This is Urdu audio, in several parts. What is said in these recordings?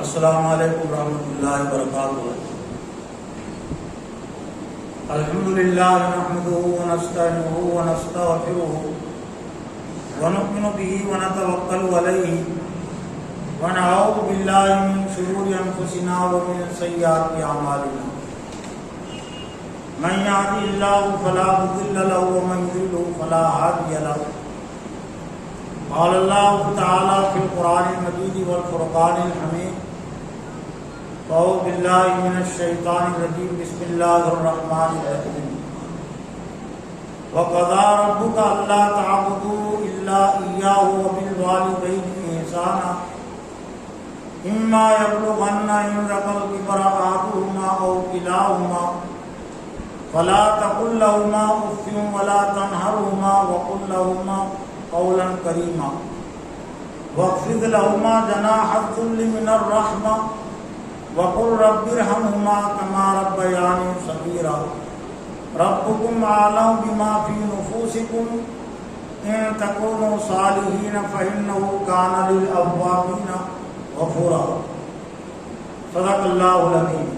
السلام علیکم ورحمۃ اللہ وبرکاتہ۔ الحمد للہ نحمده ونستعینه ونستغفره ونؤمن به ونتوکل علیہ ونعوذ باللہ من شرور انفسنا ومن سیئات اعمالنا، من یهده اللہ فلا مضل له ومن یضلل فلا هادی له۔ قال اللہ تعالی فی القرآن المجید والفرقان الحمید، اعوذ باللہ من الشیطان الرجیم، بسم اللہ الرحمن الرحیم۔ وقضى ربك الا تعبدوا الا اياه وبالوالدين احسانا اما يبلغن عندك الكبر احدهما او كلاهما فلا تقل لهما اف ولا تنهرهما وقل لهما قولا كريما واخفض لهما جناح الذل من الرحمة وقل رب ارحمهما كما ربياني صغيرا ربكم أعلم بما في نفوسكم إن تكونوا صالحين فإنه كان للأوابين غفورا۔ صدق الله العظيم۔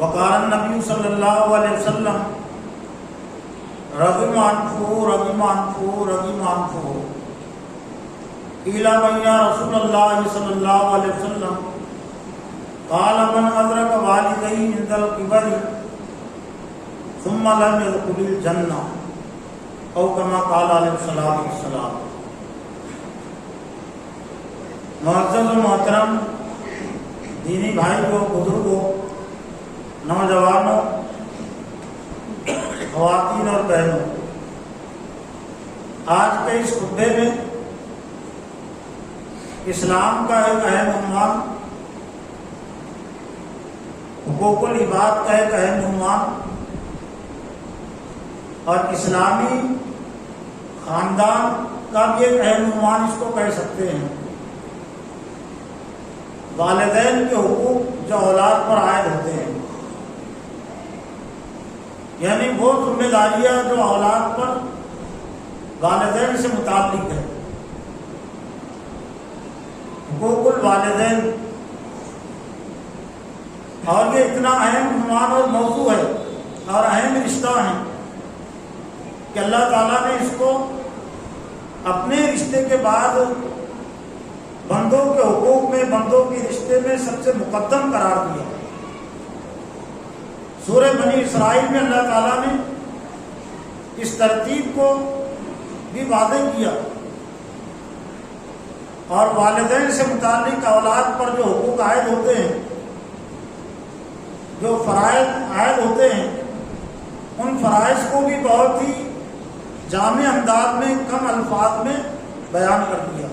وقال النبي صلى الله عليه وسلم رغم أنفه رغم أنفه رغم أنفه قيل من يا رسول الله صلى الله عليه وسلم؟ قال من أدرك والديه عند الكبر ثم لم يدخل الجنة أو كما قال عليه الصلاة والسلام۔ معزز و محترم دینی بھائیوں، بزرگوں، نوجوانوں، خواتین اور بہنوں، آج کے اس خطبے میں اسلام کا ایک اہم عنوان، حقوق العباد کا ایک اہم عنوان اور اسلامی خاندان کا بھی ایک اہم عنوان اس کو کہہ سکتے ہیں۔ والدین کے حقوق جو اولاد پر عائد ہوتے ہیں، یعنی وہ ذمہ داریاں جو اولاد پر والدین سے متعلق ہے۔ حقوق الوالدین، اور یہ اتنا اہم عنوان اور موضوع ہے اور اہم رشتہ ہے کہ اللہ تعالیٰ نے اس کو اپنے رشتے کے بعد بندوں کے حقوق میں، بندوں کے رشتے میں سب سے مقدم قرار دیا۔ سورہ بنی اسرائیل میں اللہ تعالیٰ نے اس ترتیب کو بھی واضح کیا، اور والدین سے متعلق اولاد پر جو حقوق عائد ہوتے ہیں، جو فرائض عائد ہوتے ہیں، ان فرائض کو بھی بہت ہی جامع انداز میں، کم الفاظ میں بیان کر دیا۔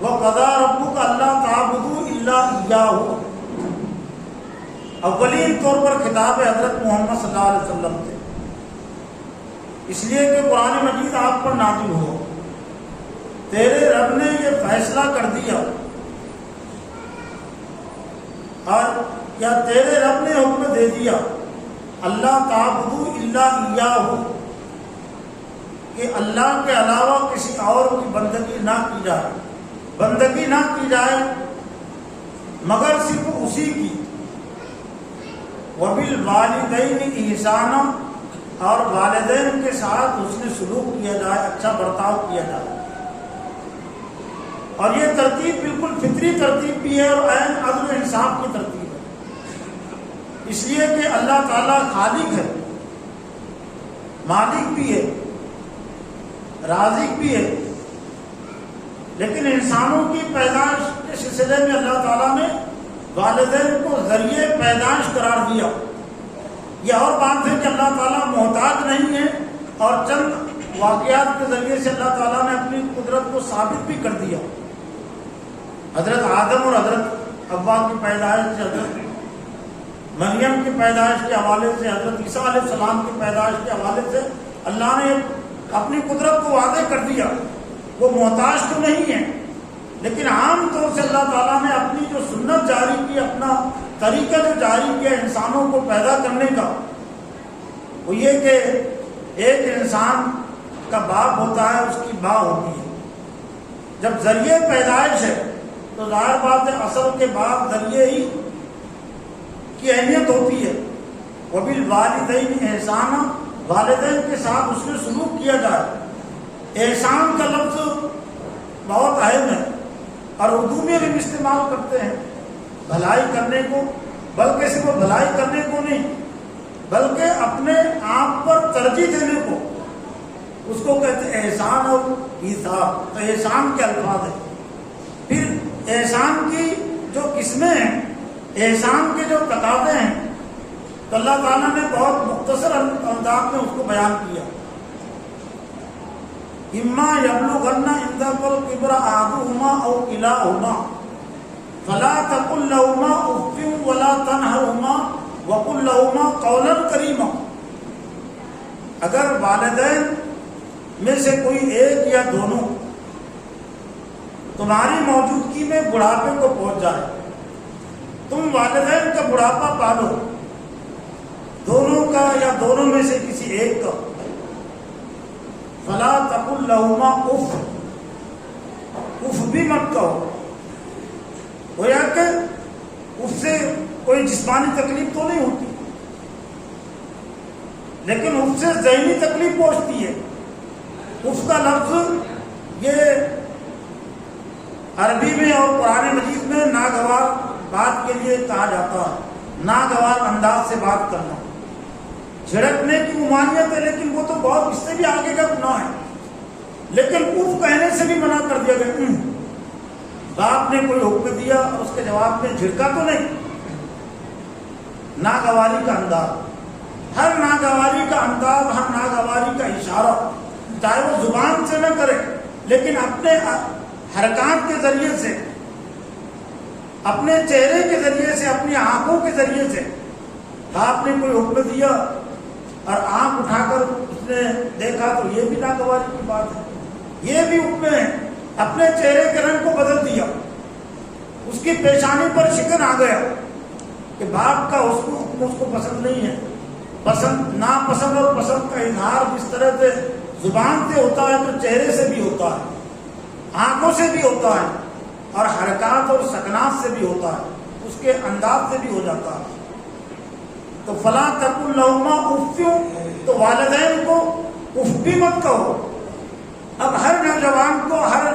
وَقَضَىٰ رَبُّكَ أَلَّا تَعْبُدُوا إِلَّا إِيَّاهُ، اولین طور پر خطاب حضرت محمد صلی اللہ علیہ وسلم تھے، اس لیے کہ قرآن مجید آپ پر نازل ہو۔ تیرے رب نے یہ فیصلہ کر دیا، اور یا تیرے رب نے حکم دے دیا، اللہ تعبدوا الا اياه، کہ اللہ کے علاوہ کسی اور کی بندگی نہ کی جائے، بندگی نہ کی جائے مگر صرف اسی کی۔ وبالوالدین احسانا، اور والدین کے ساتھ حسن سلوک کیا جائے، اچھا برتاؤ کیا جائے۔ اور یہ ترتیب بالکل فطری ترتیب بھی ہے اور عین عدل و انصاف کی ترتیب ہے، اس لیے کہ اللہ تعالیٰ خالق ہے، مالک بھی ہے، رازق بھی ہے، لیکن انسانوں کی پیدائش کے سلسلے میں اللہ تعالیٰ نے والدین کو ذریعے پیدائش قرار دیا۔ یہ اور بات ہے کہ اللہ تعالیٰ محتاج نہیں ہے، اور چند واقعات کے ذریعے سے اللہ تعالیٰ نے اپنی قدرت کو ثابت بھی کر دیا۔ حضرت آدم اور حضرت حوا کی پیدائش سے، حضرت مریم کی پیدائش کے حوالے سے، حضرت عیسیٰ علیہ السلام کی پیدائش کے حوالے سے اللہ نے اپنی قدرت کو واضح کر دیا۔ وہ محتاج تو نہیں ہے، لیکن عام طور سے اللہ تعالیٰ نے اپنی جو سنت جاری کی، اپنا طریقہ جو جاری کیا انسانوں کو پیدا کرنے کا، وہ یہ کہ ایک انسان کا باپ ہوتا ہے، اس کی ماں ہوتی ہے، جب ذریعے پیدائش ہے تو ظاہر بات ہے اصل کے بعد ذریعے ہی کی اہمیت ہوتی ہے. وبالوالدین احسانا، والدین کے ساتھ اس میں سلوک کیا جائے. احسان کا لفظ بہت اہم ہے اور اردو میں بھی استعمال کرتے ہیں بھلائی کرنے کو، بلکہ صرف بھلائی کرنے کو نہیں بلکہ اپنے آپ پر ترجیح دینے کو، اس کو کہتے ہیں احسان اور ایثار. تو احسان کے الفاظ ہیں. پھر احسان کی جو قسمیں ہیں، احسان کے جو تقاضے ہیں، تو اللہ تعالیٰ نے بہت مختصر انداز میں اس کو بیان کیا. اما یبلغن عندک الکبر احدہما او کلاہما فلا تقل لهما اف ولا تنہرہما وقل لهما قولا کریما. اگر والدین میں سے کوئی ایک یا دونوں تمہاری موجودگی میں بڑھاپے کو پہنچ جائے، تم والدین کا بڑھاپا پالو، دونوں کا یا دونوں میں سے کسی ایک کا، فلا تقل لهما اف، اف بھی مت کہو. گویا کہ اس سے کوئی جسمانی تکلیف تو نہیں ہوتی لیکن اس سے ذہنی تکلیف پہنچتی ہے. اس کا لفظ یہ عربی میں اور قرآن مجید میں ناگوار بات کے لیے کہا جاتا ہے. ناگوار انداز سے بات کرنا، جھڑکنے کی ممانعت ہے لیکن وہ تو بہت اس سے بھی آگے کا گناہ ہے. لیکن اف کہنے سے بھی منع کر دیا گیا. باپ نے کوئی حکم دیا اور اس کے جواب میں جھڑکا تو نہیں. ناگواری کا انداز، ہر ناگواری کا انداز، ہر ناگواری کا اشارہ، چاہے وہ زبان سے نہ کرے لیکن اپنے حرکات کے ذریعے سے، اپنے چہرے کے ذریعے سے، اپنی آنکھوں کے ذریعے سے. باپ نے کوئی حکم دیا اور آنکھ اٹھا کر اس نے دیکھا تو یہ بھی ناگواری کی بات ہے. یہ بھی حکم ہے. اپنے چہرے کے رنگ کو بدل دیا، اس کی پیشانی پر شکن آ گیا کہ باپ کا حکم اس کو پسند نہیں ہے. پسند، ناپسند اور پسند کا اظہار جس طرح سے زبان سے ہوتا ہے تو چہرے سے بھی ہوتا ہے، آنکھوں سے بھی ہوتا ہے اور حرکات اور سکنات سے بھی ہوتا ہے، اس کے انداز سے بھی ہو جاتا ہے. تو فلا تقل لهما اف، تو والدین کو اف بھی مت کہو. اب ہر نوجوان کو، ہر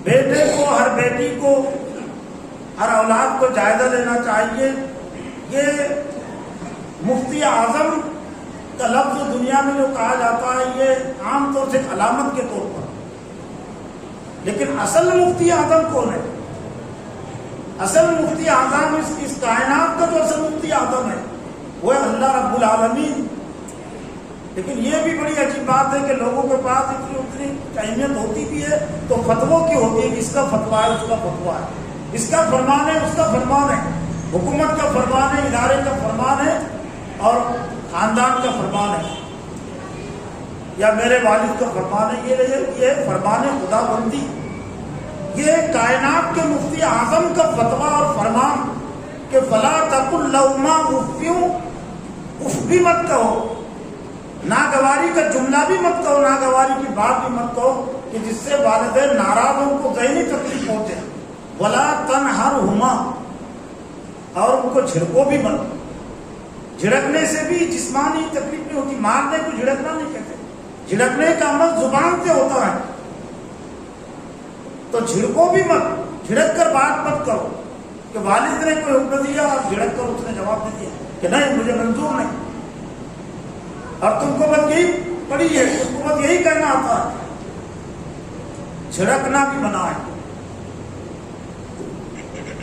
بیٹے کو، ہر بیٹی کو، ہر اولاد کو جائزہ لینا چاہیے. یہ مفتی اعظم کا لفظ دنیا میں جو کہا جاتا ہے یہ عام طور سے علامت کے طور پر، لیکن اصل مفتی اعظم کون ہے؟ اصل مفتی اعظم اس کائنات کا جو اصل مفتی اعظم ہے وہ ہے اللہ رب العالمین. لیکن یہ بھی بڑی عجیب بات ہے کہ لوگوں کے پاس اتنی اہمیت ہوتی بھی ہے تو فتووں کی ہوتی ہے کہ اس کا فتویٰ ہے، اس کا فتویٰ ہے، اس کا فرمان ہے، اس کا فرمان ہے، حکومت کا فرمان ہے، ادارے کا فرمان ہے اور خاندان کا فرمان ہے یا میرے والد کا فرمان ہے. یہ فرمان خدا بندی، یہ کائنات کے مفتی اعظم کا فتویٰ اور فرمان کہ فلا تقل لهما اف، اف بھی مت کہو. ناگواری کا جملہ بھی مت کہو، ناگواری کی بات بھی مت کہو کہ جس سے والدین ناراض ہوں، کو ذہنی تکلیف پہنچے. ولا تنہرہما، اور ان کو جھڑکو بھی مت. جھڑکنے سے بھی جسمانی تکلیف نہیں ہوتی. مارنے کو جھڑکنا نہیں کہتے، جھڑکنے کا عمل زبان سے ہوتا ہے. تو جھڑکو بھی مت، جھڑک کر بات مت کرو کہ والد نے کوئی حکم دیا اور جھڑک کر اس نے جواب دے دیا کہ نہیں مجھے منظور نہیں اور تم کو بس یہی پڑی ہے، تم کو بس یہی کہنا آتا ہے. جھڑکنا بھی منع ہے.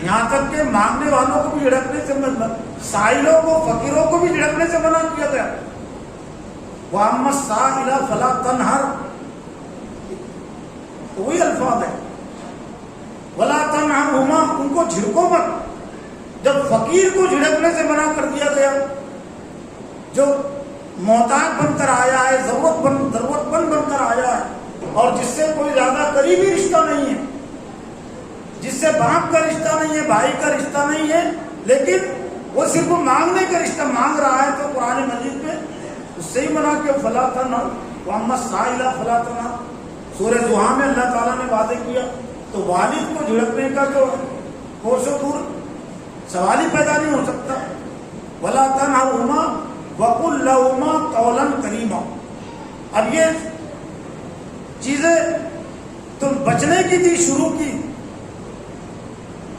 یہاں تک کہ مانگنے والوں کو بھی جھڑکنے سے منع، سائلوں کو، فقیروں کو بھی جھڑکنے سے منع کیا گیا. وَأَمَّا السَّائِلَ فَلَا تَنْهَرْ، تو وہی الفاظ ہے. وَلَا تَنْهَرْهُمَا، ان کو جھڑکو مت. جب فقیر کو جھڑکنے سے منع کر دیا گیا، جو محتاج بن کر آیا ہے، ضرورت مند بن کر آیا ہے اور جس سے کوئی زیادہ قریبی رشتہ نہیں ہے، جس سے باپ کا رشتہ نہیں ہے، بھائی کا رشتہ نہیں ہے، لیکن وہ صرف مانگنے کا رشتہ مانگ رہا ہے، تو قرآن مجید میں اس سے ہی منع کہ فلا تنہر، وَأَمَّا السَّائِلَ فَلَا تَنْهَرْ. سورہ ضحیٰ میں اللہ تعالیٰ نے وعدے کیا، تو والد کو جھڑکنے کا تو کوس و دور سوال ہی پیدا نہیں ہو سکتا۔ وَلَا تَنْهَرْهُمَا وَقُلْ لَهُمَا قَوْلًا كَرِيمًا۔ اب یہ چیزیں تم بچنے کی تھی شروع کی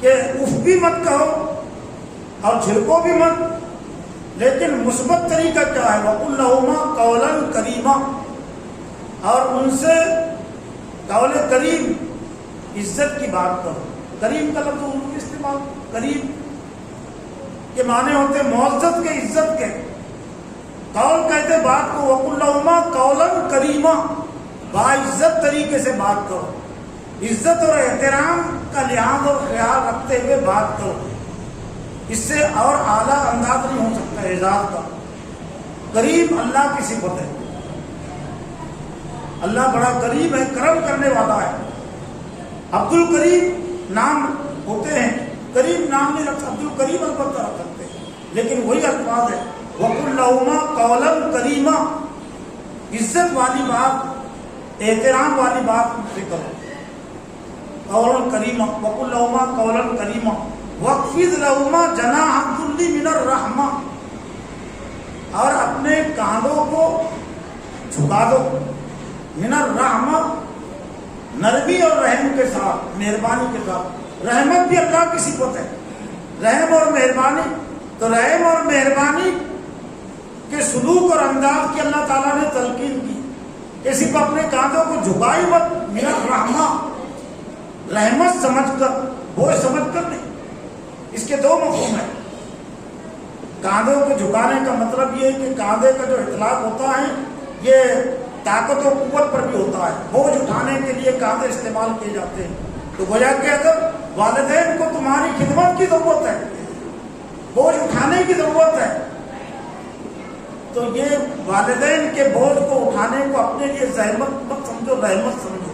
کہ اف بھی مت کہو اور جھڑکو بھی مت، لیکن مثبت طریقہ کیا ہے؟ وَقُلْ لَهُمَا قَوْلًا كَرِيمًا، اور ان سے قول کریم عزت کی بات کرو۔ کریم کا لفظ اردو میں استعمال، کریم کے معنی ہوتے معزز کے، عزت کے۔ قول کہتے بات کو، وَقُلْ لَهُمَا قَوْلًا كَرِيمًا، باعزت طریقے سے بات کرو، عزت اور احترام کا لحاظ اور خیال رکھتے ہوئے بات کرو۔ اس سے اور اعلیٰ انداز نہیں ہو سکتا اعزاز کا۔ کریم اللہ کی صفت ہے، اللہ بڑا کریم ہے، کرم کرنے والا ہے۔ عبد الکریم نام ہوتے ہیں، کریم نام نہیں رکھ، عبد الکریم البتہ رکھ سکتے ہیں، لیکن وہی الفاظ ہے وَقُلْ لَهُمَا قَوْلًا كَرِيمًا، عزت والی بات، احترام والی بات ان سے کرو۔ قولاً کریما، وَقُلْ لَهُمَا قَوْلًا كَرِيمًا وَاخْفِضْ لَهُمَا جَنَاحَ الذُّلِّ مِنَ الرَّحْمَةِ، اور اپنے کاندھوں کو جھکا دو، من الرحمہ، نرمی اور رحم کے ساتھ، مہربانی کے ساتھ۔ رحمت بھی اللہ کی صفت ہے، رحم اور مہربانی، تو رحم اور مہربانی کے سلوک اور انداز کی اللہ تعالیٰ نے تلقین کی، کسی کو اپنے کاندھوں کو جھکائی مت، من الرحمہ، رحمت سمجھ کر، بوجھ سمجھ کر نہیں۔ اس کے دو مفہوم ہیں۔ کاندھوں کو جھکانے کا مطلب یہ ہے کہ کاندھے کا جو اطلاق ہوتا ہے یہ طاقت و قوت پر بھی ہوتا ہے، بوجھ اٹھانے کے لیے کاندھے استعمال کیے جاتے ہیں۔ تو گویا کہ اگر والدین کو تمہاری خدمت کی ضرورت ہے، بوجھ اٹھانے کی ضرورت ہے، تو یہ والدین کے بوجھ کو اٹھانے کو اپنے لیے زحمت مت سمجھو، رحمت سمجھو۔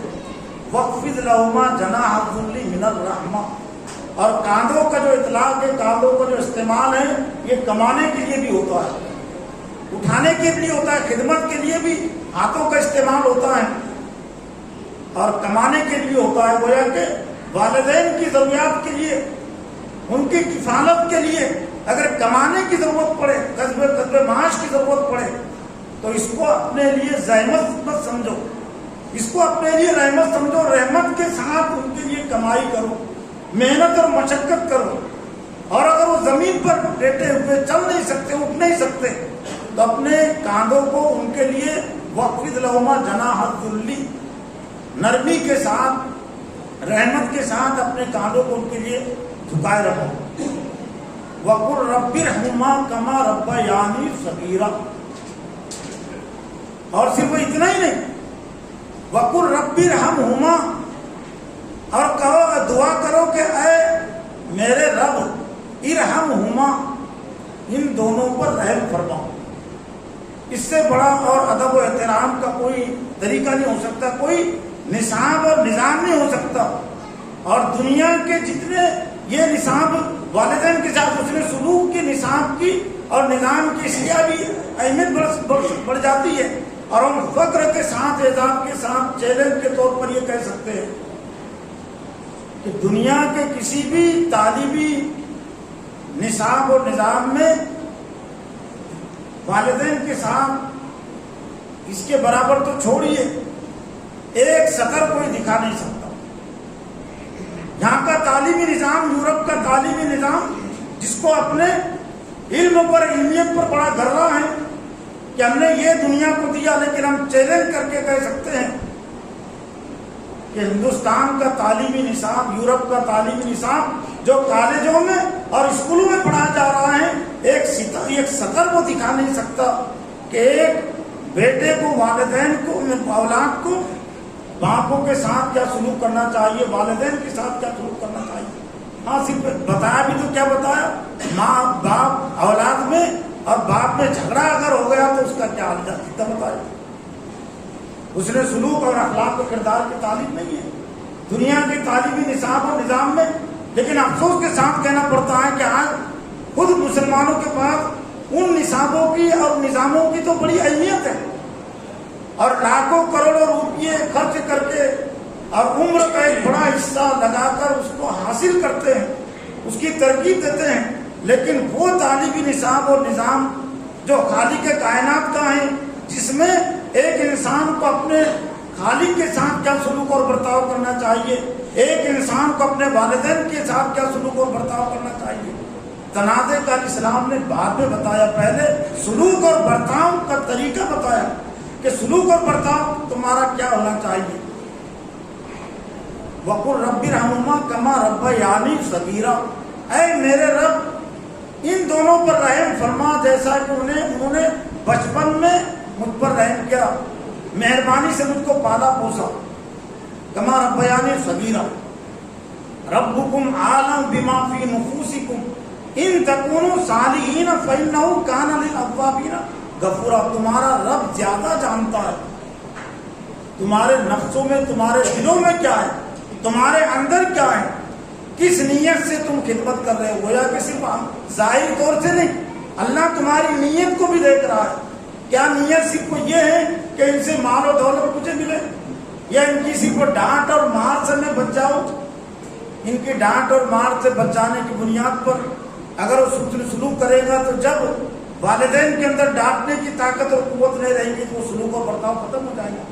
وَاخْفِضْ لَهُمَا جَنَاحَ الذُّلِّ مِنَ الرَّحْمَةِ، اور کاندھوں کا جو اطلاق ہے، کاندھوں کا جو استعمال ہے، یہ کمانے کے لیے بھی ہوتا ہے، اٹھانے کے لیے ہوتا ہے، خدمت کے لیے بھی ہاتھوں کا استعمال ہوتا ہے اور کمانے کے لیے ہوتا ہے۔ گویا کہ والدین کی ضروریات کے لیے، ان کی کفالت کے لیے اگر کمانے کی ضرورت پڑے، کسب معاش کی ضرورت پڑے، تو اس کو اپنے لیے زحمت مت سمجھو، اس کو اپنے لیے رحمت سمجھو، رحمت کے ساتھ ان کے لیے کمائی کرو، محنت اور مشقت کرو۔ اور اگر وہ زمین پر لیٹے ہوئے چل نہیں سکتے، اٹھ نہیں سکتے، تو اپنے کاندھوں کو ان کے لیے وَاخْفِضْ لَهُمَا جَنَاحَ الذُّلِّ، نرمی کے ساتھ، رحمت کے ساتھ اپنے کاندھوں کو ان کے لیے جھکائے رکھو۔ وَقُلْ رَبِّ ارْحَمْهُمَا كَمَا رَبَّيَانِي صَغِيرًا، اور صرف اتنا ہی نہیں، وَقُلْ رَبِّ ارْحَمْهُمَا، اور کہو، دعا کرو کہ اے میرے رب، ارحمہما، ان دونوں پر رحم فرماؤ۔ اس سے بڑا اور ادب و احترام کا کوئی طریقہ نہیں ہو سکتا، کوئی نصاب اور نظام نہیں ہو سکتا۔ اور دنیا کے جتنے یہ نصاب والدین کے ساتھ اس نے سلوک کی، نصاب کی اور نظام کی اشیاء بھی اہمیت بڑھ جاتی ہے، اور ہم فخر کے ساتھ، اعزاز کے ساتھ چیلنج کے طور پر یہ کہہ سکتے ہیں کہ دنیا کے کسی بھی تعلیمی نصاب اور نظام میں والدین کے ساتھ اس کے برابر تو چھوڑیے، ایک سطر کوئی دکھا نہیں سکتا۔ یہاں کا تعلیمی نظام، یورپ کا تعلیمی نظام، جس کو اپنے علم پر، علمیت پر بڑا گرا ہے کہ ہم نے یہ دنیا کو دیا، لیکن ہم چیلنج کر کے کہہ سکتے ہیں کہ ہندوستان کا تعلیمی نصاب، یورپ کا تعلیمی نصاب جو کالجوں میں اور اسکولوں میں پڑھایا جا رہا ہے، ایک سطر کو دکھا نہیں سکتا کہ ایک بیٹے کو، والدین کو، اولاد کو باپوں کے ساتھ کیا سلوک کرنا چاہیے، والدین کے ساتھ کیا سلوک کرنا چاہیے۔ ہاں، صرف بتایا بھی تو کیا بتایا، ماں باپ اولاد میں اور باپ میں جھگڑا اگر ہو گیا تو اس کا کیا حال جاتا بتایا۔ اس نے سلوک اور اخلاق و کردار کی تعلیم نہیں ہے دنیا کے تعلیمی نصاب اور نظام میں۔ لیکن افسوس کے ساتھ کہنا پڑتا ہے کہ آج خود مسلمانوں کے پاس ان نصابوں کی اور نظاموں کی تو بڑی اہمیت ہے، اور لاکھوں کروڑوں روپیے خرچ کر کے اور عمر کا ایک بڑا حصہ لگا کر اس کو حاصل کرتے ہیں، اس کی ترغیب دیتے ہیں، لیکن وہ تعلیمی نصاب اور نظام جو خالق کائنات کا ہے، جس میں ایک انسان کو اپنے خالق کے ساتھ کیا سلوک اور برتاؤ کرنا چاہیے، ایک انسان کو اپنے والدین کے ساتھ کیا سلوک اور برتاؤ کرنا چاہیے، تنازع کا اسلام نے بعد میں بتایا، پہلے سلوک اور برتاؤ کا طریقہ بتایا کہ سلوک اور برتاؤ تمہارا کیا ہونا چاہیے۔ وَقُلْ رَبِّ ارْحَمْهُمَا كَمَا رَبَّيَانِي صَغِيرًا، اے میرے رب ان دونوں پر رحم فرما جیسا کہ انہوں نے بچپن میں مجھ پر رحم کیا، مہربانی سے مجھ کو پالا پوسا۔ کما ربیانی صغیرا ربکم عالم بما فی نفوسکم ان تکونوا صالحین فانہ کان للأوابین غفورا، تمہارا رب زیادہ جانتا ہے تمہارے نفسوں میں، تمہارے دلوں میں کیا ہے، تمہارے اندر کیا ہے، کس نیت سے تم خدمت کر رہے ہو، یا کہ صرف ظاہری طور سے نہیں، اللہ تمہاری نیت کو بھی دیکھ رہا ہے۔ کیا نیت صرف یہ ہے کہ ان سے مال و دولت مجھے ملے، یا ان کی صرف ڈانٹ اور مار سے میں بچ جاؤں؟ ان کی ڈانٹ اور مار سے بچانے کی بنیاد پر اگر وہ سلوک کرے گا تو جب والدین کے اندر ڈانٹنے کی طاقت اور قوت نہیں رہے گی تو وہ سلوک اور برتاؤ ختم ہو جائے گا،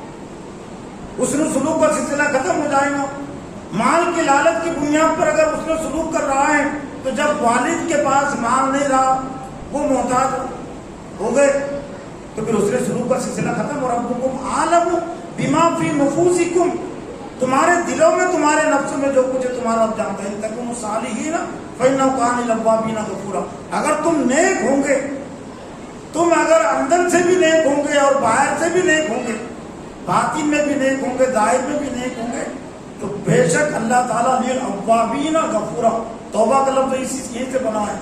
حسن سلوک کا سلسلہ ختم ہو جائے گا۔ مال کی لالچ کی بنیاد پر اگر اس نے سلوک کر رہا ہے تو جب والد کے پاس مال نہیں رہا، وہ محتاج ہو گئے، تو پھر اس نے سلوک کا سلسلہ ختم ہو۔ ربکم عالم بما فی نفوسکم، تمہارے دلوں میں، تمہارے نفسوں میں جو کچھ ہے تمہارا رب جانتا ہے۔ ان تکونوا صالحین فانہ کان للأوابین غفورا، اگر تم نیک ہوں گے، تم اگر اندر سے بھی نیک ہوں گے اور باہر سے بھی نیک ہوں گے، باطن میں بھی نیک ہوں گے، ظاہر میں بھی نیک ہوں گے، تو بے شک اللہ تعالیٰ للأوابین غفورا، توبہ کا لفظ اسی چیز سے بنا ہے،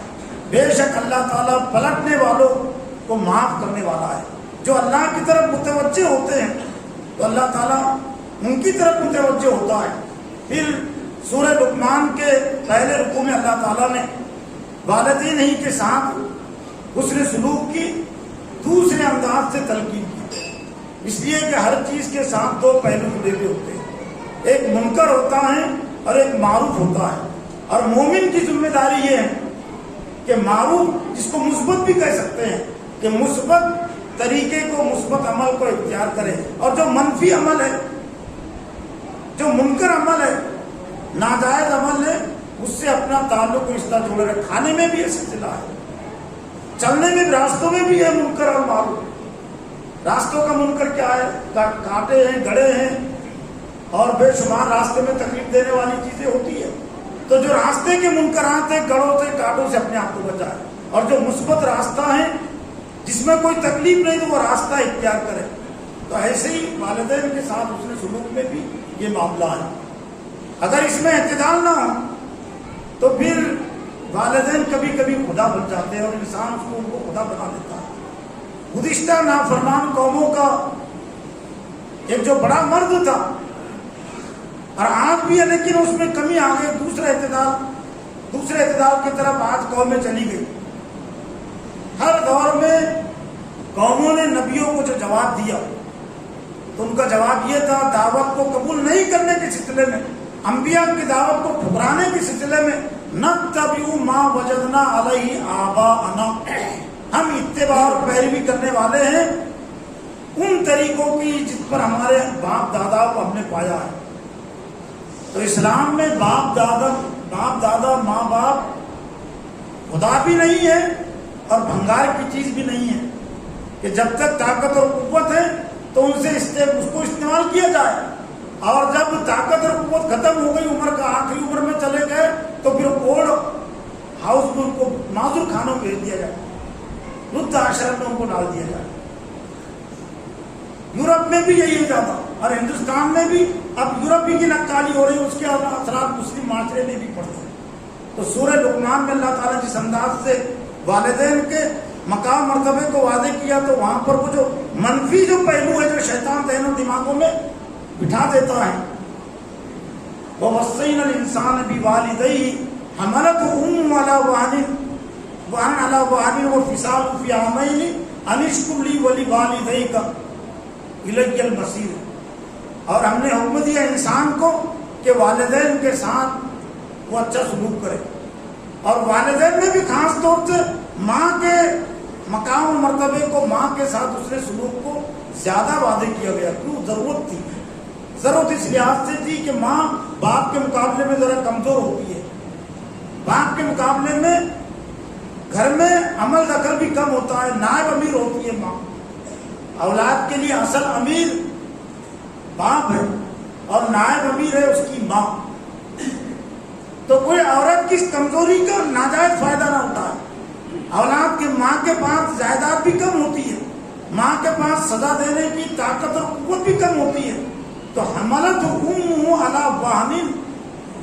بے شک اللہ تعالیٰ پلٹنے والوں کو معاف کرنے والا ہے۔ جو اللہ کی طرف متوجہ ہوتے ہیں تو اللہ تعالیٰ ان کی طرف متوجہ ہوتا ہے۔ پھر سورہ لقمان کے پہلے رکوع میں اللہ تعالیٰ نے والدین ہی کے ساتھ حسن سلوک کی دوسرے انداز سے تلقین کی، اس لیے کہ ہر چیز کے ساتھ دو پہلو جڑے ہوئے ہوتے ہیں، ایک منکر ہوتا ہے اور ایک معروف ہوتا ہے، اور مومن کی ذمہ داری یہ ہے کہ معروف جس کو مثبت بھی کہہ سکتے ہیں کہ مثبت طریقے کو، مثبت عمل کو اختیار کرے، اور جو منفی عمل ہے، جو منکر عمل ہے، ناجائز عمل ہے، اس سے اپنا تعلق رشتہ جوڑے رکھے۔ کھانے میں بھی یہ سلسلہ ہے، چلنے میں راستوں میں بھی ہے منکر اور معروف۔ راستوں کا منکر کیا ہے؟ کانٹے ہیں، گڑھے ہیں، اور بے شمار راستے میں تکلیف دینے والی چیزیں ہوتی ہے، تو جو راستے کے منکرات ہیں، گڑھوں سے، کانٹوں سے اپنے آپ کو بچائے، اور جو مثبت راستہ ہے جس میں کوئی تکلیف نہیں تو وہ راستہ اختیار کرے۔ تو ایسے ہی والدین کے ساتھ اس نے سلوک میں بھی یہ معاملہ ہے، اگر اس میں اعتدال نہ ہو تو پھر والدین کبھی کبھی خدا بن جاتے ہیں اور انسان اس کو ان کو خدا بنا دیتا ہے۔ گزشتہ نافرمان قوموں کا ایک جو بڑا مرد تھا، اور آج بھی ہے لیکن اس میں کمی آ گئی، دوسرے اعتدال کی طرف آج قومیں چلی گئی۔ ہر دور میں قوموں نے نبیوں کو جو جواب دیا تو ان کا جواب یہ تھا، دعوت کو قبول نہیں کرنے کے سلسلے میں، انبیاء کی دعوت کو ٹھکرانے کے سلسلے میں، نتبع ما وجدنا علیہ آباءنا، ہم اتباع اور پیروی کرنے والے ہیں ان طریقوں کی جس پر ہمارے باپ دادا کو ہم نے پایا ہے۔ تو اسلام میں باپ دادا، ماں باپ خدا بھی نہیں ہے اور بھنگار کی چیز بھی نہیں ہے کہ جب تک طاقت اور قوت ہے تو ان سے اس کو استعمال کیا جائے، اور جب طاقت اور قوت ختم ہو گئی، عمر کا آخری عمر میں چلے گئے تو پھر اولڈ ہاؤس میں ان کو معذور خانوں بھیج دیا جائے، وردھ آشرم میں ان کو ڈال دیا جائے۔ یورپ میں بھی یہی ہو جاتا، اور ہندوستان میں بھی اب یورپ کی نقالی ہو رہی ہے، اس کے اثرات مسلم معاشرے میں بھی پڑتے ہیں۔ تو سورہ لقمان میں اللہ تعالیٰ جس انداز سے والدین کے مقام مرتبے کو واضح کیا، تو وہاں پر وہ جو منفی جو پہلو ہے جو شیطان ذہن و دماغوں میں بٹھا دیتا ہے، وَوَصَّيْنَا الْإِنسَانَ بِوَالِدَيْهِ حَمَلَتْهُ أُمُّهُ عَلَى وَهْنٍ وَفِصَالُهُ فِي عَامَيْنِ أَنِ اشْكُرْ لِي وَلِوَالِدَيْكَ الی المصیر، اور ہم نے حکم دیا انسان کو کہ والدین کے ساتھ وہ اچھا سلوک کرے، اور والدین میں بھی خاص طور سے ماں کے مقام و مرتبے کو، ماں کے ساتھ اس نے سلوک کو زیادہ واضح کیا گیا۔ کیوں؟ ضرورت تھی، ضرورت اس لحاظ سے تھی کہ ماں باپ کے مقابلے میں ذرا کمزور ہوتی ہے، باپ کے مقابلے میں گھر میں عمل دخل بھی کم ہوتا ہے، نائب امیر ہوتی ہے ماں۔ اولاد کے لیے اصل امیر باپ ہے اور نائب امیر ہے اس کی ماں۔ تو کوئی عورت کی کمزوری کا ناجائز فائدہ نہ اٹھائے۔ اولاد کی ماں کے پاس جائیداد بھی کم ہوتی ہے، ماں کے پاس سزا دینے کی طاقت اور قوت بھی کم ہوتی ہے، تو حملت امہ علی وہن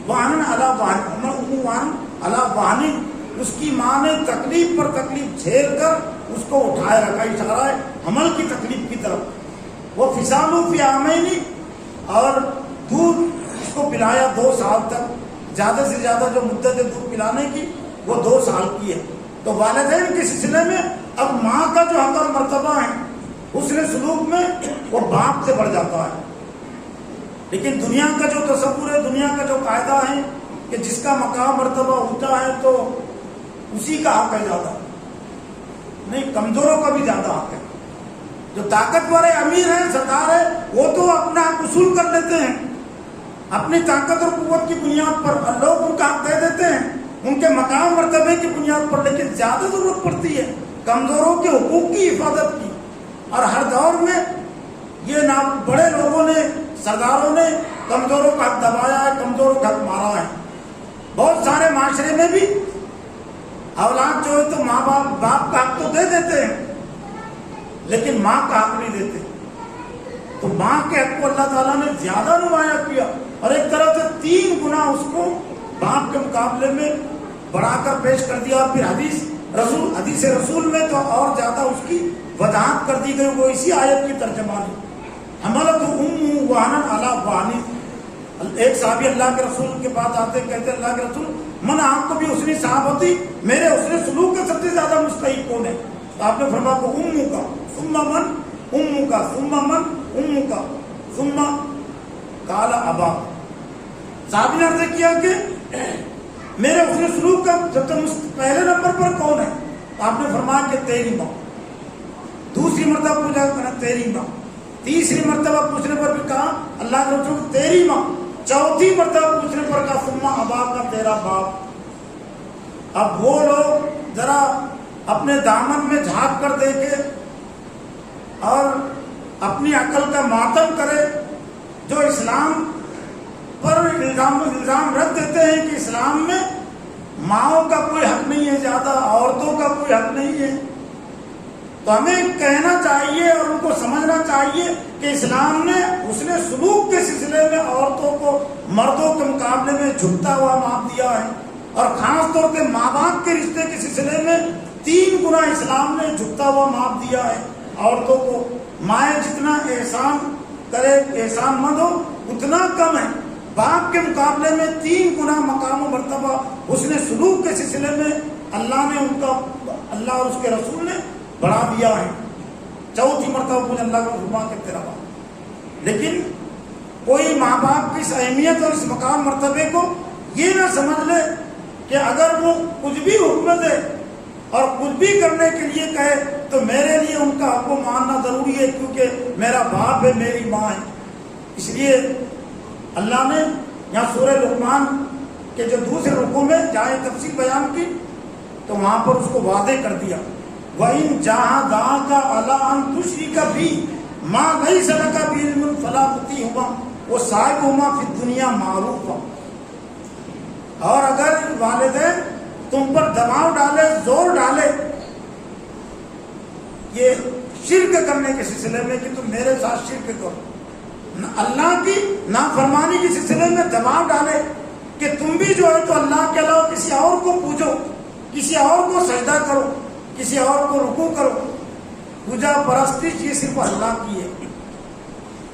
وہن علی وہن علی وہن، اس کی ماں نے تکلیف پر تکلیف جھیل کر اس کو اٹھائے رکھا، اشارہ ہے حمل کی تکلیف کی طرف۔ وہ فصال فی عامین، اور دودھ اس کو پلایا 2 سال تک، زیادہ سے زیادہ جو مدت ہے دودھ پلانے کی وہ 2 سال کی ہے۔ تو والدین کے سلسلے میں اب ماں کا جو حق اور مرتبہ ہے حسن سلوک میں وہ باپ سے بڑھ جاتا ہے۔ لیکن دنیا کا جو تصور ہے، دنیا کا جو قاعدہ ہے کہ جس کا مقام مرتبہ اونچا ہے تو اسی کا حق ہے زیادہ، نہیں، کمزوروں کا بھی زیادہ حق ہے۔ جو طاقتور امیر ہیں، سردار ہے، وہ تو اپنا حق وصول کر لیتے ہیں اپنی طاقت اور قوت کی بنیاد پر، اور لوگ ان کا حق دے دیتے ہیں ان کے مقام مرتبے کی بنیاد پر، لیکن زیادہ ضرورت پڑتی ہے کمزوروں کے حقوق کی حفاظت کی۔ اور ہر دور میں یہ بڑے لوگوں نے، سرداروں نے کمزوروں کا حق دبایا ہے، کمزوروں کا حق مارا ہے۔ بہت سارے معاشرے میں بھی اولاد جو ہے تو ماں باپ کا حق تو دے دیتے ہیں لیکن ماں کا حق نہیں دیتے، تو ماں کے حق کو اللہ تعالیٰ نے زیادہ نمایاں کیا، اور ایک طرح سے 3 گنا اس کو باپ کے مقابلے میں بڑھا کر پیش کر دیا۔ اور پھر حدیث رسول میں تو اور زیادہ اس کی وضاحت کر دی گئی، وہ اسی آیت کی ترجمانی، حملت امہ وہن علی وہن۔ ایک صحابی اللہ کے رسول کے پاس آتے کہتے اللہ کے رسول، من آپ کو بھی حسن صحابتی، میرے حسن سلوک کا سب سے زیادہ مستحق کون ہے؟ تو آپ نے فرمایا کہ امہ کا، ثم من امہ کا، ثم من امہ کا، ثم قال ابا۔ صحابی نے عرض کیا کہ میرے حسن سلوک کا سب سے پہلے نمبر پر کون ہے؟ آپ نے فرمایا کہ تیری ماں۔ دوسری مرتبہ پوچھا کہ تیری ماں۔ تیسری مرتبہ پوچھنے پر بھی کہا اللہ کے رسول تیری ماں۔ چوتھی مرتبہ پوچھنے پر کہا ثم ابا کا، تیرا باپ۔ اب وہ لوگ ذرا اپنے دامن میں جھانک کر دیکھے اور اپنی عقل کا ماتم کرے، جو اسلام پر الزام رکھ دیتے ہیں کہ اسلام میں ماؤں کا کوئی حق نہیں ہے، زیادہ عورتوں کا کوئی حق نہیں ہے۔ تو ہمیں کہنا چاہیے اور ان کو سمجھنا چاہیے کہ اسلام نے حسن سلوک کے سلسلے میں عورتوں کو مردوں کے مقابلے میں جھکتا ہوا ماپ دیا ہے، اور خاص طور پہ ماں باپ کے رشتے کے سلسلے میں 3 گنا اسلام نے جھکتا ہوا ماپ دیا ہے عورتوں کو۔ مائیں جتنا احسان کرے، احسان مند ہو، اتنا کم ہے۔ باپ کے مقابلے میں 3 گنا مقام و مرتبہ حسن سلوک کے سلسلے میں اللہ نے ان کا، اللہ اور اس کے رسول نے بڑھا دیا ہے۔ چوتھی مرتبہ مجھے اللہ کا فرما کے تیرا باپ۔ لیکن کوئی ماں باپ کی اس اہمیت اور اس مقام مرتبے کو یہ نہ سمجھ لے کہ اگر وہ کچھ بھی حکم دے اور کچھ بھی کرنے کے لیے کہے تو میرے لیے ان کا حق کو ماننا ضروری ہے، کیونکہ میرا باپ ہے، میری ماں ہے۔ اس لیے اللہ نے یہاں سورہ لقمان کے جو دوسرے رکوع میں جہاں تفصیل بیان کی تو وہاں پر اس کو واضح کر دیا، وَإِن جَاهَدَاكَ عَلَىٰ أَن تُشْرِكَ بِي مَا لَيْسَ لَكَ بِهِ عِلْمٌ فَلَا تُطِعْهُمَا وَصَاحِبْهُمَا فِي الدُّنْيَا مَعْرُوفًا۔ اور اگر والدین تم پر دباؤ ڈالے، زور ڈالے یہ شرک کرنے کے سلسلے میں کہ تم میرے ساتھ شرک کرو، اللہ کی نافرمانی کے سلسلے میں دباؤ ڈالے کہ تم بھی جو ہے تو اللہ کے علاوہ کسی اور کو پوجو، کسی اور کو سجدہ کرو، کسی اور کو رکوع کرو، پوجا پرستش یہ صرف اللہ کی ہے۔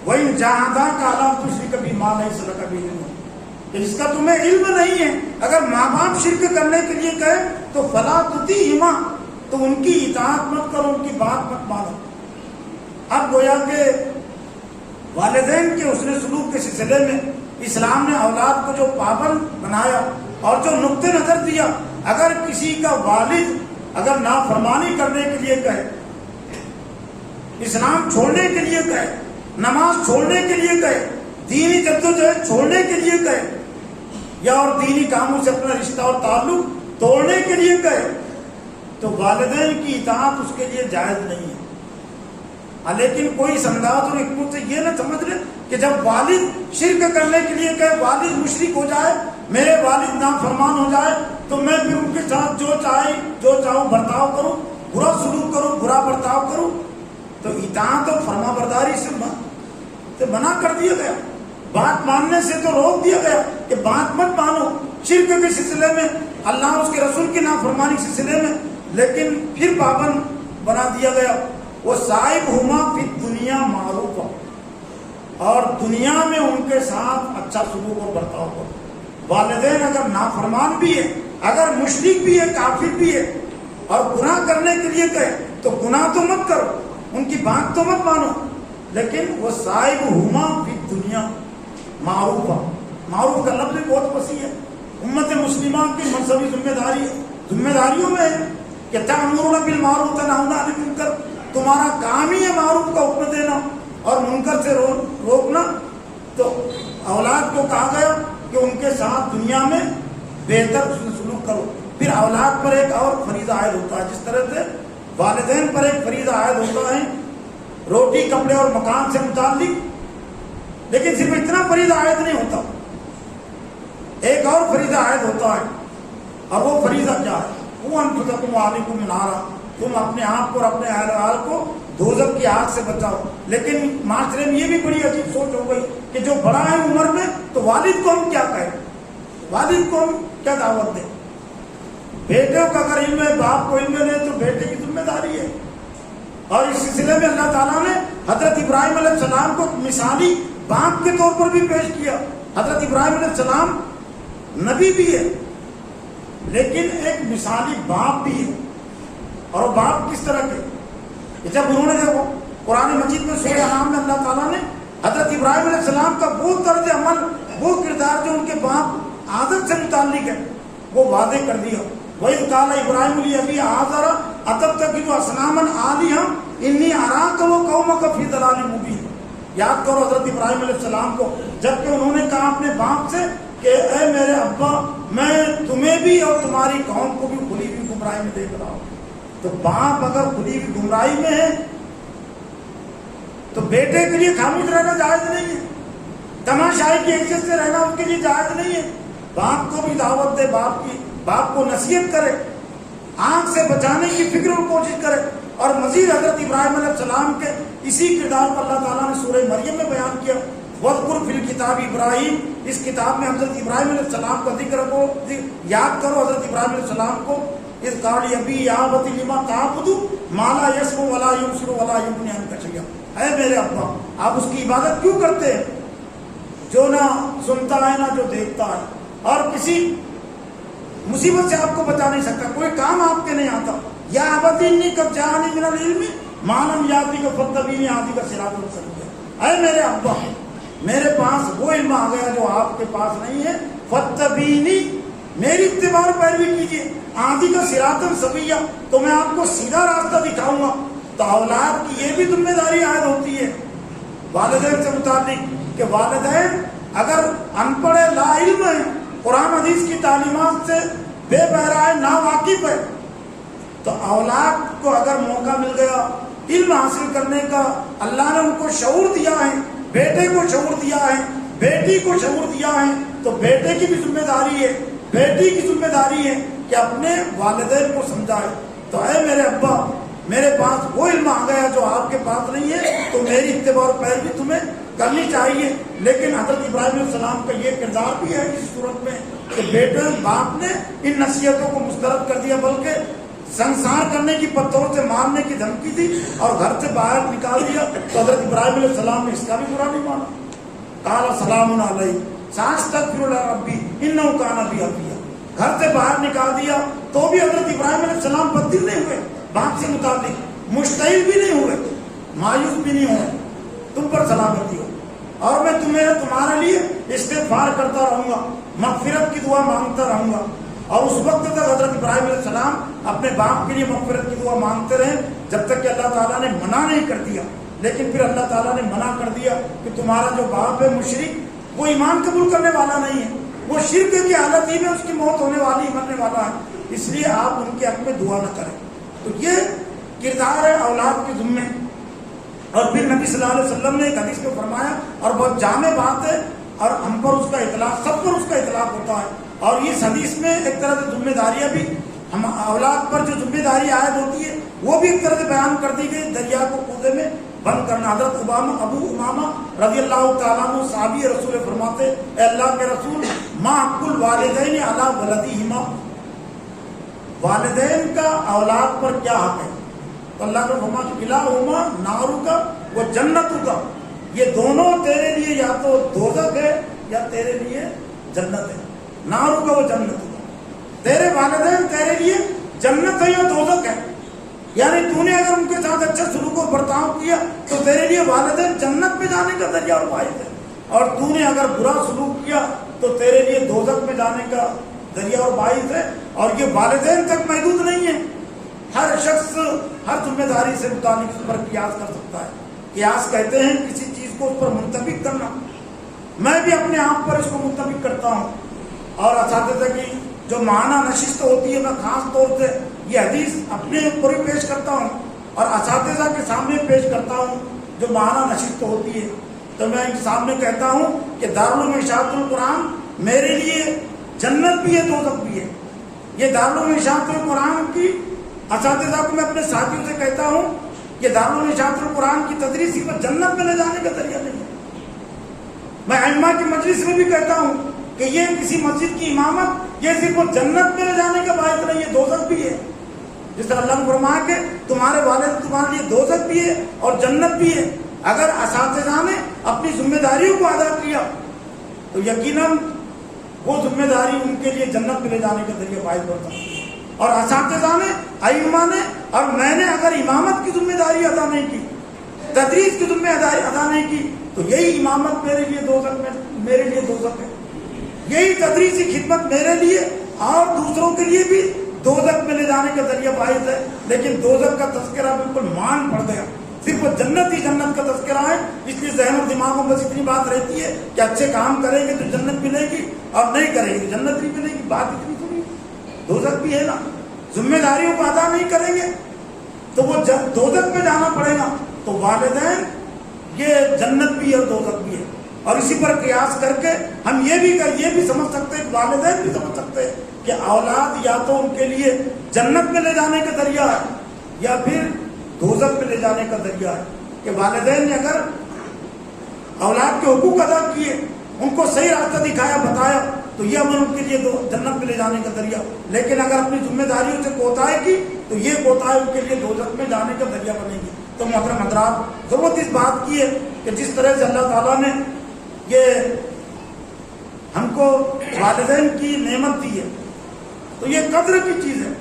وَإِن جَاهَدَاكَ عَلَىٰ أَن تُشْرِكَ بِي مَا لَيْسَ لَكَ بِهِ عِلْمٌ، کہ جس کا تمہیں علم نہیں ہے، اگر ماں باپ شرک کرنے کے لیے کہے تو فَلَا تُطِعْهُمَا، تو ان کی اطاعت مت کرو، ان کی بات مت مانو۔ اب گویا کہ والدین کے حسن سلوک کے سلسلے میں اسلام نے اولاد کو جو پابند بنایا اور جو نقطۂ نظر دیا، اگر کسی کا والد اگر نافرمانی کرنے کے لیے کہے، اسلام چھوڑنے کے لیے کہے، نماز چھوڑنے کے لیے کہے، دینی جدوجہد چھوڑنے کے لیے کہے، یا اور دینی کاموں سے اپنا رشتہ اور تعلق توڑنے کے لیے کہے، تو والدین کی اطاعت اس کے لیے جائز نہیں ہے۔ لیکن کوئی اس انداز اور حکمت سے یہ نہ سمجھ لے کہ جب والد شرک کرنے کے لیے کہے، والد مشرک ہو جائے، میرے والد نافرمان ہو جائے، تو میں بھی ان کے ساتھ جو چاہوں برتاؤ کروں، برا سلوک کروں، برا برتاؤ کروں، تو اطاعت اور فرما برداری سے منع کر دیا گیا، بات ماننے سے تو روک دیا گیا کہ بات مت مانو شرک کے سلسلے میں، اللہ اس کے رسول کی نافرمانی کے سلسلے میں، لیکن پھر پابند بنا دیا گیا۔ وہ صاحب ہما فی دنیا معروف، اور دنیا میں ان کے ساتھ اچھا سلوک اور برتاؤ کرو۔ والدین اگر نافرمان بھی ہے، اگر مشرک بھی ہے، کافر بھی ہے، اور گناہ کرنے کے لیے کہے تو گناہ تو مت کرو، ان کی بات تو مت مانو، لیکن وہ صاحب ہما فی دنیا معروف، معروف کا لفظ بھی بہت وسیع ہے۔ امت مسلمہ کی منصبی ذمہ داریوں میں ہے کہ تأمرون بالمعروف وتنہون عن المنکر، تمہارا کام ہی ہے معروف کا حکم دینا اور منکر سے روکنا۔ تو اولاد کو کہا گیا کہ ان کے ساتھ دنیا میں بہتر سلوک کرو۔ پھر اولاد پر ایک اور فریضہ عائد ہوتا ہے، جس طرح سے والدین پر ایک فریضہ عائد ہوتا ہے روٹی کپڑے اور مکان سے متعلق، لیکن صرف اتنا فریضہ عائد نہیں ہوتا، ایک اور فریضہ عائد ہوتا ہے، اور وہ فریضہ کیا ہے؟ وہ انفسکم وعلیکم نارا، تم اپنے آپ کو اور اپنے اہل ویال کو دوزخ کی آگ سے بچاؤ۔ لیکن معاشرے میں یہ بھی بڑی عجیب سوچ ہو گئی کہ جو بڑا ہے عمر میں تو والد کو ہم کیا کہیں، والد کو ہم کیا دعوت دیں؟ بیٹے کا اگر علم ہے، باپ کو علم نہیں تو بیٹے کی ذمہ داری ہے۔ اور اس سلسلے میں اللہ تعالیٰ نے حضرت ابراہیم علیہ السلام کو مثالی باپ کے طور پر بھی پیش کیا۔ حضرت ابراہیم علیہ السلام نبی بھی ہے، لیکن ایک مثالی باپ بھی ہے۔ اور وہ باپ کس طرح کے؟ جب انہوں نے دیکھو قرآن مجید میں سورہ انعام میں اللہ تعالیٰ نے حضرت ابراہیم علیہ السلام کا وہ طرز عمل، وہ کردار جو ان کے باپ آدر سے متعلق ہے، وہ واضح کر دیا۔ وَإِذْ قَالَ إِبْرَاهِيمُ لِأَبِيهِ آزَرَ أَتَتَّخِذُ أَصْنَامًا آلِهَةً إِنِّي أَرَاكَ وَقَوْمَكَ فِي ضَلَالٍ مُبِينٍ۔ یاد کرو حضرت ابراہیم علیہ السلام کو، جبکہ انہوں نے کہا اپنے باپ سے کہ اے میرے ابا، میں تمہیں بھی اور تمہاری قوم کو بھی کھلی ہوئی گمراہی میں دیکھ رہا ہوں۔ تو باپ اگر کھلی ہوئی گمراہی میں ہے تو بیٹے کے لیے خاموش رہنا جائز نہیں ہے، تماشائی کی حیثیت سے رہنا اس کے لیے جائز نہیں ہے۔ باپ کو بھی دعوت دے، باپ کو نصیحت کرے، آنکھ سے بچانے کی فکر اور کوشش کرے۔ اور مزید حضرت ابراہیم علیہ السلام کے اسی کردار کو اللہ تعالیٰ نے سورہ مریم میں بیان کیا۔ وَاذْكُرْ فِي الْكِتَابِ ابراہیم، اس کتاب میں حضرت ابراہیم علیہ السلام کا ذکر کو یاد کرو۔ حضرت ابراہیم علیہ السلام کو اِذْ قَالَ أَبِي يَا أَبَتِ لِمَ تَعْبُدُ مَا لَا يَسْمَعُ وَلَا يُبْصِرُ وَلَا يُغْنِي عَنكَ شَيْئًا، اے میرے ابا آپ اس کی عبادت کیوں کرتے ہیں جو نہ سنتا ہے نہ جو دیکھتا ہے، اور کسی مصیبت سے آپ کو بچا نہیں سکتا، کوئی کام آپ کے نہیں آتا۔ یا ابت انی قد جاءنی من العلم ما لم یأتک فاتبعنی اهدک صراطا سویا، اے میرے ابا میرے پاس وہ علم آ گیا جو آپ کے پاس نہیں ہے، فاتبعنی میری اتباع پیروی کیجیے، اهدک صراطا سویا تو میں آپ کو سیدھا راستہ دکھاؤں گا۔ تو اولاد کی یہ بھی ذمہ داری عائد ہوتی ہے والدین سے متعلق کہ والدین اگر ان پڑھ لا علم ہے، قرآن حدیث کی تعلیمات سے بے بہرا ہے، نا واقف ہے، تو اولاد کو اگر موقع مل گیا علم حاصل کرنے کا، اللہ نے ان کو شعور دیا ہے، بیٹے کو شعور دیا ہے، بیٹی کو شعور دیا ہے، تو بیٹے کی بھی ذمہ داری ہے، بیٹی کی ذمہ داری ہے کہ اپنے والدین کو سمجھائے۔ تو اے میرے ابا میرے پاس وہ علم آ گیا جو آپ کے پاس نہیں ہے، تو میری اتباع اور پیروی تمہیں کرنی چاہیے۔ لیکن حضرت ابراہیم علیہ السلام کا یہ کردار بھی ہے اس صورت میں کہ بیٹے باپ نے ان نصیحتوں کو مسترد کر دیا، بلکہ سنسار کرنے کی، پتھروں سے مارنے کی دھمکی دی اور گھر سے باہر نکال دیا۔ تو حضرت ابراہیم علیہ السلام نے اس کا بھی برا نہیں مانا، قال سلام علیہ ساستغفر ربی انہ کان بی حفیظ، گھر سے باہر نکال دیا تو بھی حضرت ابراہیم علیہ السلام بددل نہیں ہوئے، باپ سے متعلق مشتعل بھی نہیں ہوئے، مایوس بھی نہیں ہوئے، تم پر سلامتی ہو۔ اور میں تمہارے لیے استغفار کرتا رہوں گا، مغفرت کی دعا مانگتا رہوں گا۔ اور اس وقت تک حضرت ابراہیم علیہ السلام اپنے باپ کے لیے مغفرت کی دعا مانگتے رہے جب تک کہ اللہ تعالیٰ نے منع نہیں کر دیا۔ لیکن پھر اللہ تعالیٰ نے منع کر دیا کہ تمہارا جو باپ ہے مشرک، وہ ایمان قبول کرنے والا نہیں ہے، وہ شرک کی حالت ہی میں اس کی موت ہونے والی، مرنے والا ہے، اس لیے آپ ان کے حق میں دعا نہ کریں۔ تو یہ کردار ہے اولاد کے ذمے۔ اور پھر نبی صلی اللہ علیہ وسلم نے ایک حدیث میں فرمایا، اور بہت جامع بات ہے، اور ہم پر اس کا اطلاق، سب پر اس کا اطلاق ہوتا ہے، اور اس حدیث میں ایک طرح سے ذمہ داریاں بھی ہم اولاد پر جو ذمہ داری عائد ہوتی ہے وہ بھی ایک طرح سے بیان کر دی گئی۔ دریا کو کوزے میں بند کرنا۔ حضرت ابو امامہ رضی اللہ تعالیٰ عنہ صحابی رسول فرماتے، اے اللہ کے رسول، ما حق الوالدین علی ولدیہما، والدین کا اولاد پر کیا حق ہے؟ تو اللہ کا فرمایا کلاہما نارک و جنتک، یہ دونوں تیرے لیے یا تو دوزخ ہے یا تیرے لیے جنت ہے۔ نارک و جنتک، تیرے والدین تیرے لیے جنت ہے یا دوزخ ہے، یعنی تو نے اگر ان کے ساتھ اچھا سلوک و برتاؤ کیا تو تیرے لیے والدین جنت میں جانے کا ذریعہ اور باعث ہے، اور تو نے اگر برا سلوک کیا تو تیرے لیے دوزخ میں جانے کا ذریعہ اور باعث ہے۔ اور یہ والدین تک محدود نہیں ہے، ہر شخص ہر ذمہ داری سے متعلق اس پر قیاس کر سکتا ہے۔ قیاس کہتے ہیں کسی چیز کو اس پر منطبق کرنا۔ میں بھی اپنے آپ پر اس کو منطبق کرتا ہوں، اور اساتذہ کی جو معنی نشست ہوتی ہے میں خاص طور سے یہ حدیث اپنے اوپر ہی پیش کرتا ہوں اور اساتذہ کے سامنے پیش کرتا ہوں جو معنی نشست ہوتی ہے۔ تو میں ان کے سامنے کہتا ہوں کہ دارالعلوم اشاعت القرآن میرے لیے جنت بھی ہے، دوزخ بھی ہے۔ یہ دارالعلوم اشاعت القرآن کی اساتذہ کو میں اپنے ساتھیوں سے کہتا ہوں کہ دارالعلوم اشاعت القرآن کی تدریس صرف جنت میں لے جانے کا ذریعہ نہیں ہے۔ میں ائمہ کی مجلس میں بھی کہتا ہوں کہ یہ کسی مسجد کی امامت یہ صرف جنت میں لے جانے کا باعث نہیں ہے، دوزخ بھی ہے۔ جس طرح اللہ نے فرمایا کہ تمہارے والد تمہارے لیے دوزخ بھی ہے اور جنت بھی ہے۔ اگر اساتذہ نے اپنی ذمہ داریوں کو ادا کیا تو یقیناً وہ ذمہ داری ان کے لیے جنت میں لے جانے کا ذریعہ باعث بن سکتی ہے۔ اور اساتذہ نے، ائمہ نے اور میں نے اگر امامت کی ذمہ داری ادا نہیں کی، تدریس کی ذمہ داری ادا نہیں کی، تو یہی امامت میرے لیے دوزخ ہے، یہی تدریسی خدمت میرے لیے اور دوسروں کے لیے بھی دوزخ میں لے جانے کا ذریعہ باعث ہے۔ لیکن دوزخ کا تذکرہ بالکل مان پڑ گیا، صرف جنت ہی جنت کا تذکرہ ہے۔ اس لیے ذہن اور دماغ میں بس اتنی بات رہتی ہے کہ اچھے کام کریں گے تو جنت ملے گی اور نہیں کریں گے تو جنت نہیں ملے گی۔ بات اتنی تھوڑی، دوزخ بھی ہے نا، ذمہ داریوں کو ادا نہیں کریں گے تو وہ دوزخ میں جانا پڑے گا۔ تو والدین یہ جنت بھی ہے اور دوزخ بھی ہے، اور اسی پر قیاس کر کے ہم یہ بھی سمجھ سکتے ہیں، والدین بھی سمجھ سکتے ہیں کہ اولاد یا تو ان کے لیے جنت میں لے جانے کا ذریعہ ہے یا پھر دوزخ میں لے جانے کا ذریعہ ہے۔ کہ والدین نے اگر اولاد کے حقوق ادا کیے، ان کو صحیح راستہ دکھایا، بتایا، تو یہ عمل ان کے لیے جنت میں لے جانے کا ذریعہ۔ لیکن اگر اپنی ذمہ داریوں سے کوتاہی کی تو یہ کوتاہی ان کے لیے دوزخ میں جانے کا ذریعہ بنے گی۔ تو محترم حضرات، ضرورت اس بات کی ہے کہ جس طرح سے اللہ تعالیٰ نے یہ ہم کو والدین کی نعمت دی ہے تو یہ قدر کی چیز ہے۔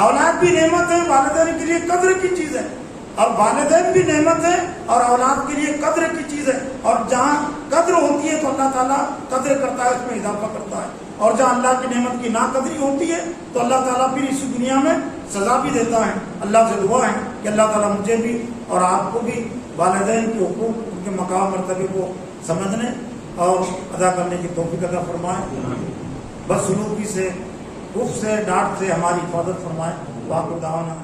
اولاد بھی نعمت ہے، والدین کے لیے قدر کی چیز ہے، اور والدین بھی نعمت ہے اور اولاد کے لیے قدر کی چیز ہے۔ اور جہاں قدر ہوتی ہے تو اللہ تعالیٰ قدر کرتا ہے، اس میں اضافہ کرتا ہے، اور جہاں اللہ کی نعمت کی ناقدری ہوتی ہے تو اللہ تعالیٰ پھر اس دنیا میں سزا بھی دیتا ہے۔ اللہ سے دعا ہے کہ اللہ تعالیٰ مجھے بھی اور آپ کو بھی والدین کے حقوق، ان کے مقام مرتبے کو سمجھنے اور ادا کرنے کی توفیق عطا فرمائے، بدسلوکی سے، رخ سے، ڈانٹ سے ہماری حفاظت فرمائے۔ واقع دعوانا